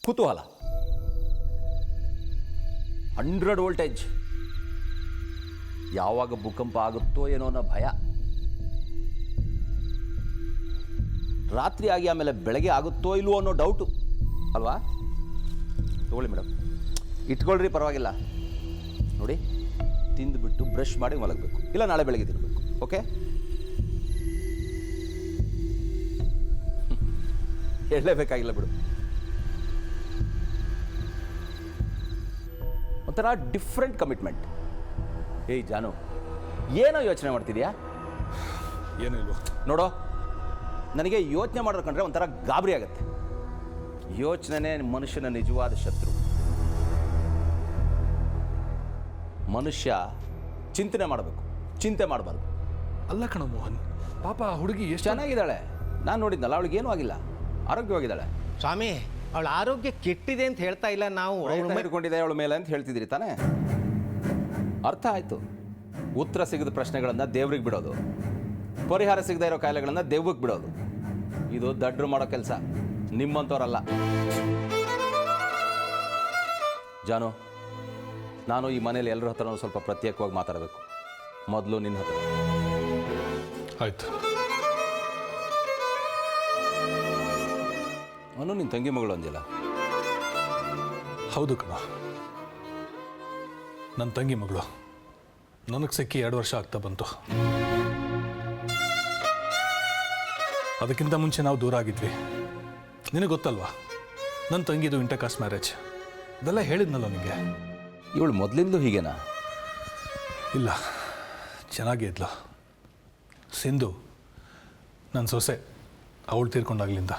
ಕುತೂಹಲ, 100 ವೋಲ್ಟೇಜ್. ಯಾವಾಗ ಭೂಕಂಪ ಆಗುತ್ತೋ ಏನೋ ಅನ್ನೋ ಭಯ. ರಾತ್ರಿ ಆಗಿ ಆಮೇಲೆ ಬೆಳಗ್ಗೆ ಆಗುತ್ತೋ ಇಲ್ವೋ ಅನ್ನೋ ಡೌಟು ಅಲ್ವಾ? ತಗೊಳ್ಳಿ ಮೇಡಮ್, ಇಟ್ಕೊಳ್ರಿ, ಪರವಾಗಿಲ್ಲ. ನೋಡಿ, ತಿಂದುಬಿಟ್ಟು ಬ್ರಷ್ ಮಾಡಿ ಮಲಗಬೇಕು, ಇಲ್ಲ ನಾಳೆ ಬೆಳಗ್ಗೆ ತಿನ್ನಬೇಕು. ಓಕೆ? ಹೇಳಲೇಬೇಕಾಗಿಲ್ಲ ಬಿಡು. ಒಂಥರ ಡಿಫ್ರೆಂಟ್ ಕಮಿಟ್ಮೆಂಟ್. ಏಯ್ ಜಾನು, ಏನೋ ಯೋಚನೆ ಮಾಡ್ತಿದ್ಯಾ? ಏನಿಲ್ವ ನೋಡೋ, ನನಗೆ ಯೋಚನೆ ಮಾಡೋದು ಕಂಡ್ರೆ ಒಂಥರ ಗಾಬರಿ ಆಗುತ್ತೆ. ಯೋಚನೆ ಮನುಷ್ಯನ ನಿಜವಾದ ಶತ್ರು. ಮನುಷ್ಯ ಚಿಂತನೆ ಮಾಡಬೇಕು, ಚಿಂತೆ ಮಾಡಬಾರ್ದು. ಅಲ್ಲ ಕಣ ಮೋಹನ್, ಪಾಪ ಆ ಹುಡುಗಿ ಎಷ್ಟು ಚೆನ್ನಾಗಿದ್ದಾಳೆ. ನಾನು ನೋಡಿದ್ನಲ್ಲ, ಅವಳಿಗೇನೂ ಆಗಿಲ್ಲ, ಆರೋಗ್ಯವಾಗಿದ್ದಾಳೆ. ಸ್ವಾಮಿ, ಅವಳ ಆರೋಗ್ಯ ಕೆಟ್ಟಿದೆ ಅಂತ ಹೇಳ್ತಾ ಇಲ್ಲ ನಾವು. ಇಟ್ಕೊಂಡಿದೆ ಅವಳ ಮೇಲೆ ಅಂತ ಹೇಳ್ತಿದ್ರಿ ತಾನೇ? ಅರ್ಥ ಆಯಿತು. ಉತ್ತರ ಸಿಗದ ಪ್ರಶ್ನೆಗಳನ್ನು ದೇವ್ರಿಗೆ ಬಿಡೋದು, ಪರಿಹಾರ ಸಿಗದೇ ಇರೋ ಕಾಯಿಲೆಗಳನ್ನು ದೆವ್ವಕ್ಕೆ ಬಿಡೋದು, ಇದು ದಡ್ರು ಮಾಡೋ ಕೆಲಸ, ನಿಮ್ಮಂಥವ್ರಲ್ಲ. ಜಾನು, ನಾನು ಈ ಮನೇಲಿ ಎಲ್ಲರ ಹತ್ರನೂ ಸ್ವಲ್ಪ ಪ್ರತ್ಯೇಕವಾಗಿ ಮಾತಾಡಬೇಕು. ಮೊದಲು ನಿನ್ನ ಹತ್ರ. ಆಯ್ತು. ಅವನು ನಿನ್ನ ತಂಗಿ ಮಗಳು ಅಂದಿಲ್ಲ? ಹೌದು ಕಣ, ನನ್ನ ತಂಗಿ ಮಗಳು. ನನಗೆ ಸಿಕ್ಕಿ 2 ವರ್ಷ ಆಗ್ತಾ ಬಂತು. ಅದಕ್ಕಿಂತ ಮುಂಚೆ ನಾವು ದೂರ ಆಗಿದ್ವಿ. ನಿನಗೆ ಗೊತ್ತಲ್ವಾ, ನನ್ನ ತಂಗಿದು ಇಂಟರ್ಕಾಸ್ಟ್ ಮ್ಯಾರೇಜ್. ಇದೆಲ್ಲ ಹೇಳಿದ್ನಲ್ಲ ನಿನಗೆ. ಇವಳು ಮೊದಲಿಂದಲೂ ಹೀಗೇನಾ? ಇಲ್ಲ, ಚೆನ್ನಾಗೇ ಇದ್ಲು. ಸಿಂಧು ನನ್ನ ಸೊಸೆ, ಅವಳು ತೀರ್ಕೊಂಡಾಗ್ಲಿಂದ.